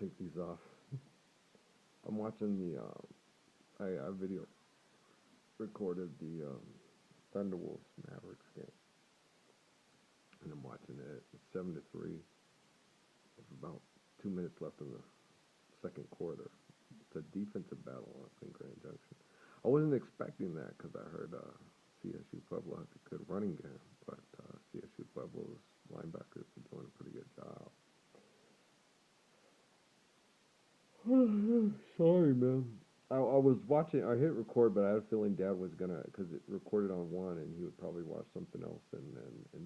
take these off. I'm watching the. I video recorded the Thunderwolves Mavericks game, and I'm watching it. It's 7-3. With about 2 minutes left in the second quarter. It's a defensive battle up in Grand Junction. I wasn't expecting that because I heard CSU Pueblo has a good running game, but CSU Pueblo's linebackers are doing a pretty good job. Sorry, man. I was watching. I hit record, but I had a feeling Dad was gonna, because it recorded on one, and he would probably watch something else, and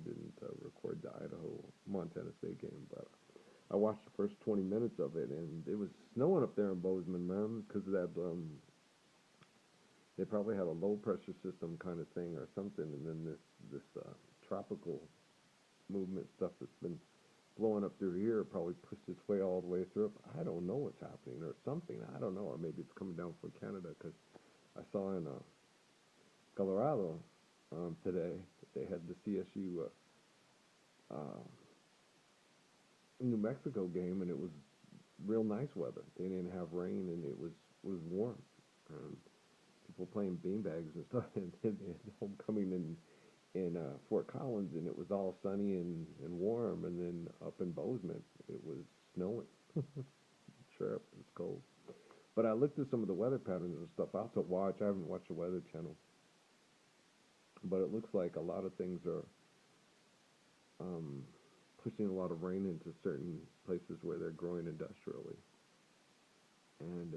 didn't record the Idaho Montana State game. But I watched the first 20 minutes of it, and it was snowing up there in Bozeman, man, because of that. They probably had a low pressure system kind of thing or something, and then this tropical movement stuff that's been blowing up through here probably pushed its way all the way through. I don't know what's happening or something. I don't know, or maybe it's coming down from Canada because I saw in Colorado today they had the CSU New Mexico game, and it was real nice weather. They didn't have rain, and it was warm. Um, People playing beanbags and stuff, and homecoming in Fort Collins, and it was all sunny and warm, and then up in Bozeman, it was snowing. Sure, it was cold. But I looked at some of the weather patterns and stuff. I have to watch. I haven't watched the Weather Channel, but it looks like a lot of things are um, pushing a lot of rain into certain places where they're growing industrially, and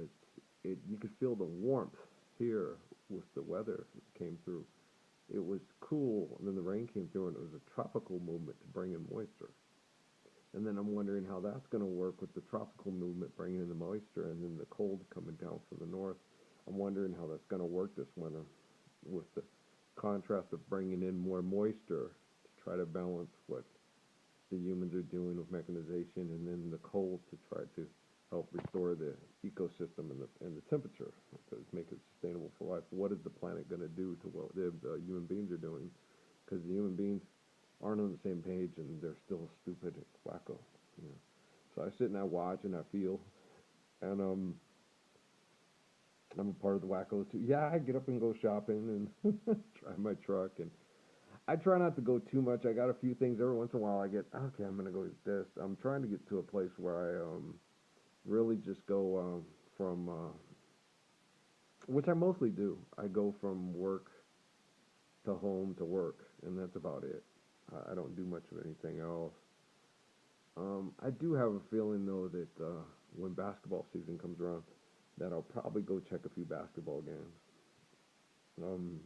you could feel the warmth here with the weather that came through. It was cool, and then the rain came through, and it was a tropical movement to bring in moisture. And then I'm wondering how that's going to work with the tropical movement bringing in the moisture, and then the cold coming down from the north. I'm wondering how that's going to work this winter with the contrast of bringing in more moisture to try to balance what the humans are doing with mechanization, and then the cold to try to help restore the ecosystem and the temperature to make it sustainable for life. What is the planet going to do to what the human beings are doing? Because the human beings aren't on the same page, and they're still stupid and wacko. You know. So I sit and I watch and I feel, and I'm a part of the wackos too. Yeah, I get up and go shopping and drive my truck, and I try not to go too much. I got a few things every once in a while. I get okay. I'm gonna go get this. I'm trying to get to a place where I really just go from which I mostly do. I go from work to home to work, and that's about it. I don't do much of anything else. I do have a feeling though that when basketball season comes around, that I'll probably go check a few basketball games. Um,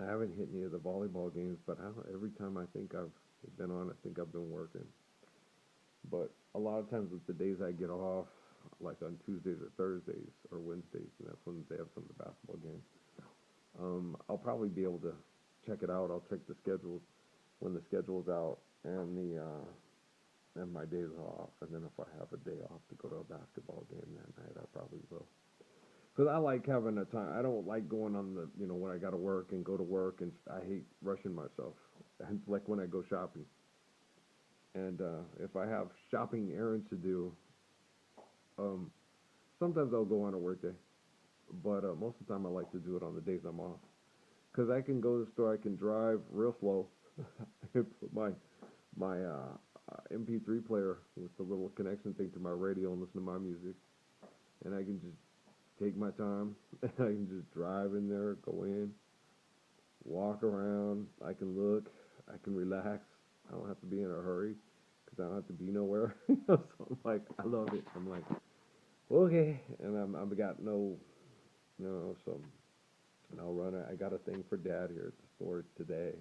I haven't hit any of the volleyball games, but every time I think I've been on, I think I've been working. But a lot of times with the days I get off, like on Tuesdays or Thursdays or Wednesdays, and that's when they have some of the basketball games. I'll probably be able to check it out. I'll check the schedules when the schedule's out and the and my days off. And then if I have a day off to go to a basketball game that night, I probably will. Because I like having a time. I don't like going on the when I got to work and go to work, and I hate rushing myself. And like when I go shopping, and if I have shopping errands to do, um, sometimes I'll go on a work day. But most of the time, I like to do it on the days I'm off. Because I can go to the store, I can drive real slow, and put my MP3 player with the little connection thing to my radio and listen to my music, and I can just take my time. I can just drive in there, go in, walk around. I can look, I can relax. I don't have to be in a hurry because I don't have to be nowhere. So I'm like, I love it. I'm like, okay, and I've got so. And I'll run it. I got a thing for Dad here at the store today,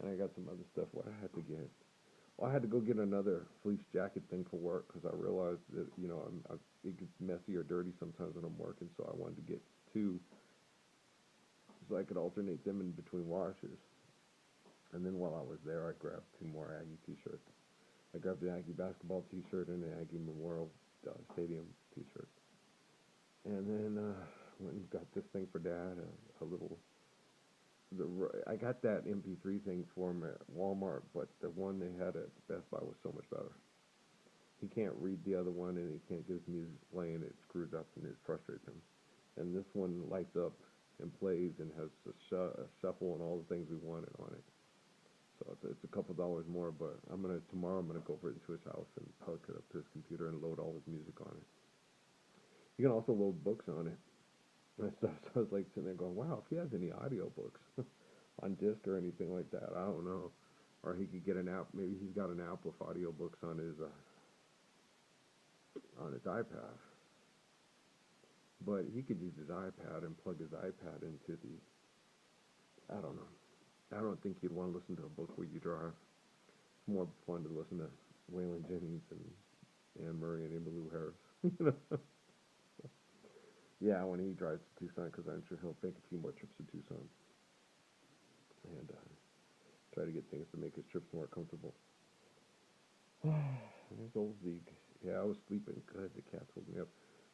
and I got some other stuff what I had to get. Well, I had to go get another fleece jacket thing for work because I realized that it gets messy or dirty sometimes when I'm working, so I wanted to get two so I could alternate them in between washes. And then while I was there, I grabbed two more Aggie T-shirts. I grabbed the Aggie basketball T-shirt and the Aggie Memorial Stadium T-shirt. And then went and got this thing for Dad, a little. I got that MP3 thing for him at Walmart, but the one they had at Best Buy was so much better. he can't read the other one, and he can't get his music playing. It screws up and it frustrates him. And this one lights up and plays and has a shuffle and all the things we wanted on it. So it's a couple dollars more, but tomorrow I'm gonna go over to his house and hook it up to his computer and load all his music on it. You can also load books on it and stuff. So I was like sitting there going, wow, if he has any audio books on disc or anything like that, I don't know. Or he could get an app. Maybe he's got an app with audiobooks on his iPad. But he could use his iPad and plug his iPad into the. I don't know. I don't think you'd want to listen to a book where you drive. It's more fun to listen to Waylon Jennings and Anne Murray and Emmylou Harris. You know? Yeah, when he drives to Tucson, because I'm sure he'll make a few more trips to Tucson and try to get things to make his trips more comfortable. There's old Zeke. Yeah, I was sleeping good. The cats woke me up.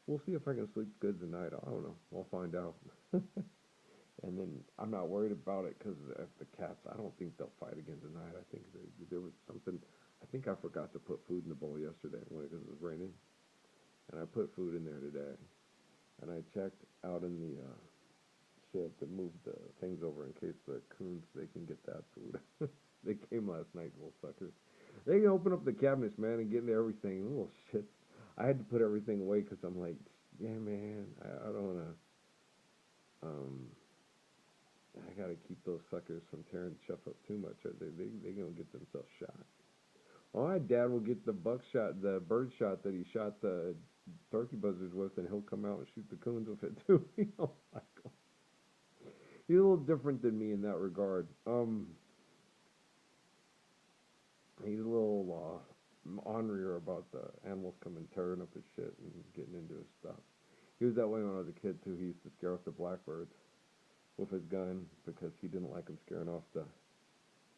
We'll see if I can sleep good tonight. I don't know. I'll find out. And then I'm not worried about it because the cats, I don't think they'll fight again tonight. I think there was something. I think I forgot to put food in the bowl yesterday because it was raining. And I put food in there today. And I checked out in the shed to move the things over in case the coons, they can get that food. They came last night, little suckers. They can open up the cabinets, man, and get into everything. Little shit. I had to put everything away because I'm like, yeah, man, I don't want to, I got to keep those suckers from tearing stuff up too much, or they going to get themselves shot. All right, Dad will get the buckshot, the bird shot that he shot the turkey buzzards with, and he'll come out and shoot the coons with it too. You know, like, he's a little different than me in that regard. He's a little ornery about the animals coming tearing up his shit and getting into his stuff. He was that way when I was a kid too. He used to scare off the blackbirds with his gun because he didn't like them scaring off the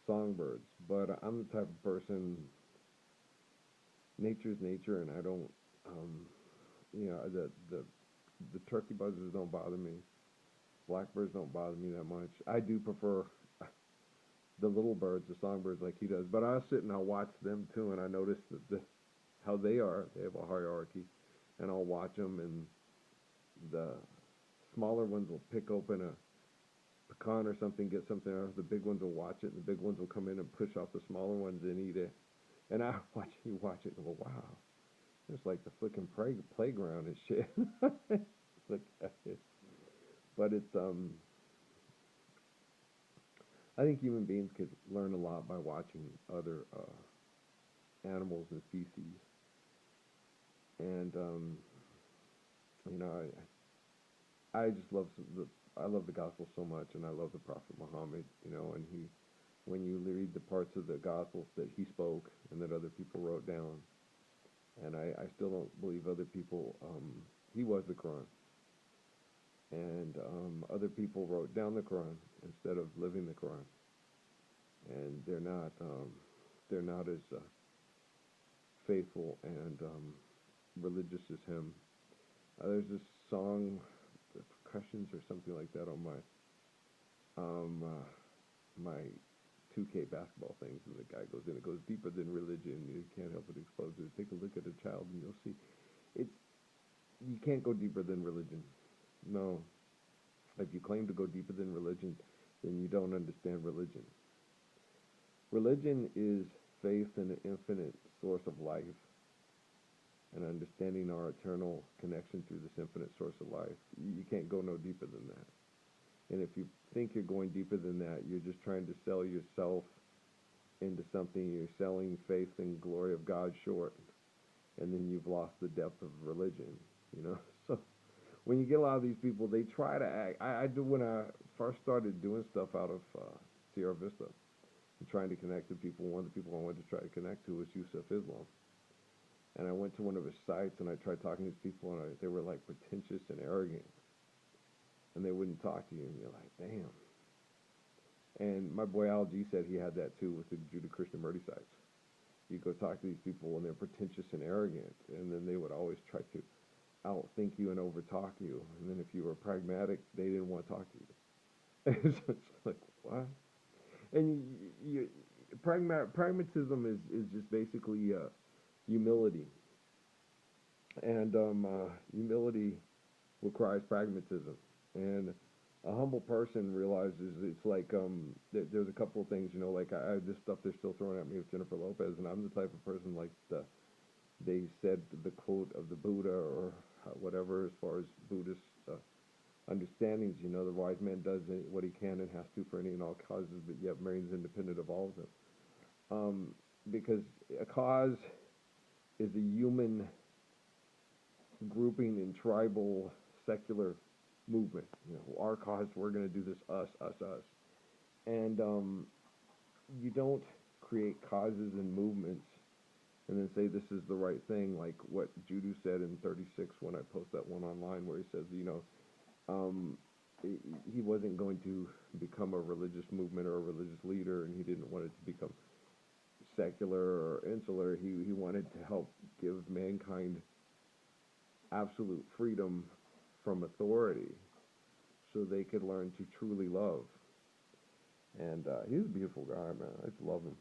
songbirds. But I'm the type of person. Nature's nature, and I don't. You know, the turkey buzzards don't bother me. Blackbirds don't bother me that much. I do prefer the little birds, the songbirds, like he does. But I sit and I'll watch them too, and I notice that how they are. They have a hierarchy, and I'll watch them, and the smaller ones will pick open a pecan or something, get something out. The big ones will watch it, and the big ones will come in and push off the smaller ones and eat it. And I watch it and go, wow, it's like the flicking playground and shit. Look at it. But it's I think human beings could learn a lot by watching other animals and species. And you know, I just love I love the gospel so much, and I love the Prophet Muhammad. You know, and when you read the parts of the gospels that he spoke and that other people wrote down, and I still don't believe other people. He was the Quran, and other people wrote down the Quran instead of living the Quran, and they're not as faithful and religious as him. There's this song, the percussions or something like that on my 2K basketball things, and the guy goes in. It goes deeper than religion. You can't help but expose it. Take a look at a child, and you'll see. It's you can't go deeper than religion. No, if you claim to go deeper than religion, then you don't understand religion. Religion is faith in an infinite source of life and understanding our eternal connection through this infinite source of life. You can't go no deeper than that. And if you think you're going deeper than that, you're just trying to sell yourself into something. You're selling faith and glory of God short, and then you've lost the depth of religion. You know, so when you get a lot of these people, they try to act. I do when I first started doing stuff out of Sierra Vista and trying to connect to people. One of the people I wanted to try to connect to was Yusuf Islam. And I went to one of his sites and I tried talking to these people, and they were like pretentious and arrogant. And they wouldn't talk to you, and you're like, damn. And my boy Al G said he had that too with the Judah Krishnamurti sites. You go talk to these people, and they're pretentious and arrogant, and then they would always try to outthink you and overtalk you. And then if you were pragmatic, they didn't want to talk to you. So it's like, what? And pragmatism is just basically humility. And humility requires pragmatism. And a humble person realizes it's like there's a couple of things, like this stuff they're still throwing at me with Jennifer Lopez, and I'm the type of person like they said the quote of the Buddha or whatever as far as Buddhist understandings. The wise man does what he can and has to for any and all causes, but yet remains independent of all of them. Because a cause is a human grouping in tribal secular movement. Our cause, we're going to do this, us. And you don't create causes and movements and then say this is the right thing, like what Judu said in 36 when I post that one online where he says, um, he wasn't going to become a religious movement or a religious leader, and he didn't want it to become secular or insular. He wanted to help give mankind absolute freedom from authority so they could learn to truly love. And he's a beautiful guy, man. I just love him.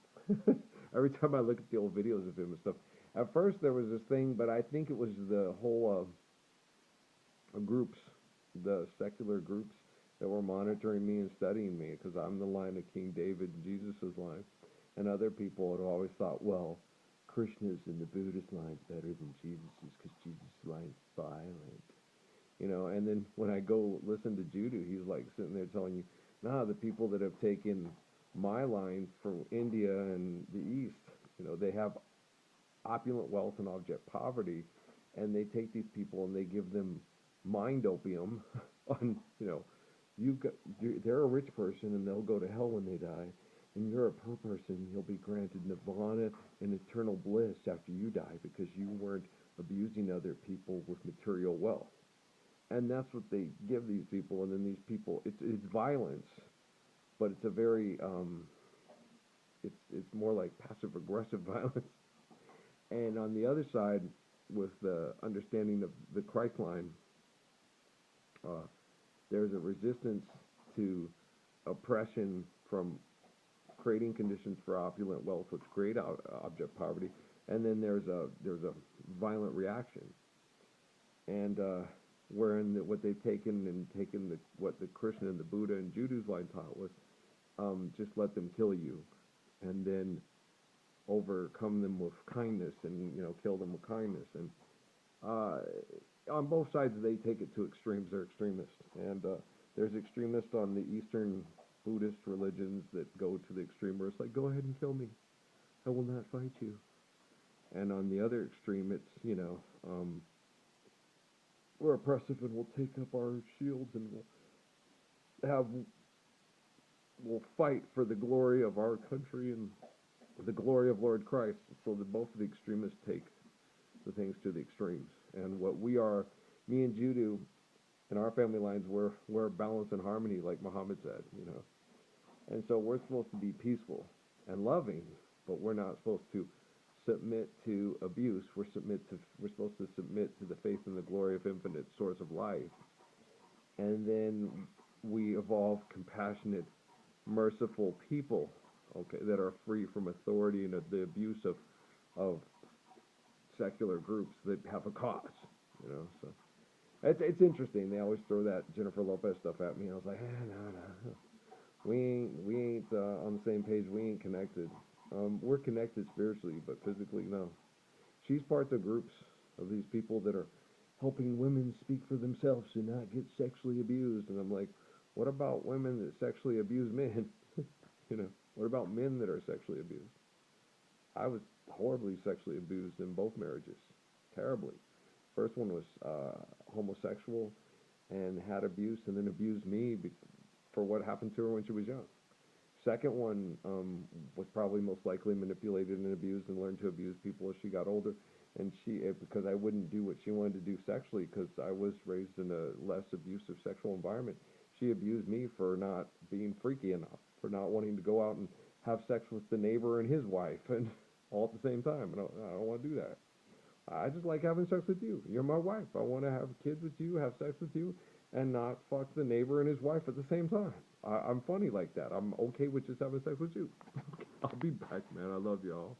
Every time I look at the old videos of him and stuff, at first there was this thing, but I think it was the whole groups, the secular groups that were monitoring me and studying me, because I'm the line of King David, Jesus' line. And other people had always thought, well, Krishna's and the Buddhist line's better than Jesus's because Jesus' line's violent. And then when I go listen to Judo, he's like sitting there telling you, nah, the people that have taken my line from India and the East, they have opulent wealth and abject poverty, and they take these people and they give them mind opium on, you've got, they're a rich person and they'll go to hell when they die, and you're a poor person, you'll be granted nirvana and eternal bliss after you die because you weren't abusing other people with material wealth. And that's what they give these people, and then these people, it's violence, but it's a very it's more like passive aggressive violence. And on the other side, with the understanding of the Christ line, uh, there's a resistance to oppression from creating conditions for opulent wealth, which create object poverty, and then there's a violent reaction, and wherein what they've taken what the Krishna and the Buddha and Judu's line taught was just let them kill you, and then overcome them with kindness, and kill them with kindness. And uh, on both sides they take it to extremes. They're extremists, and there's extremists on the Eastern Buddhist religions that go to the extreme where it's like, go ahead and kill me, I will not fight you. And on the other extreme, it's we're oppressive and we'll take up our shields and we'll fight for the glory of our country and the glory of Lord Christ. So that both of the extremists take the things to the extremes. And what we are, me and Judu, in our family lines, we're balance and harmony, like Muhammad said. And so we're supposed to be peaceful and loving, but we're not supposed to submit to abuse. We're supposed to submit to the faith and the glory of infinite source of life. And then we evolve compassionate, merciful people, okay, that are free from authority and the abuse of secular groups that have a cause. So it's interesting. They always throw that Jennifer Lopez stuff at me. I was like, no. We ain't on the same page. We ain't connected. We're connected spiritually, but physically, no. She's part of groups of these people that are helping women speak for themselves and not get sexually abused. And I'm like, what about women that sexually abuse men? What about men that are sexually abused? I was horribly sexually abused in both marriages, terribly. First one was homosexual and had abuse, and then abused me for what happened to her when she was young. Second one was probably most likely manipulated and abused and learned to abuse people as she got older. And because I wouldn't do what she wanted to do sexually because I was raised in a less abusive sexual environment, she abused me for not being freaky enough, for not wanting to go out and have sex with the neighbor and his wife and all at the same time. And I don't want to do that. I just like having sex with you. You're my wife. I want to have kids with you, have sex with you, and not fuck the neighbor and his wife at the same time. I'm funny like that. I'm okay with just having sex with you. I'll be back, man. I love y'all.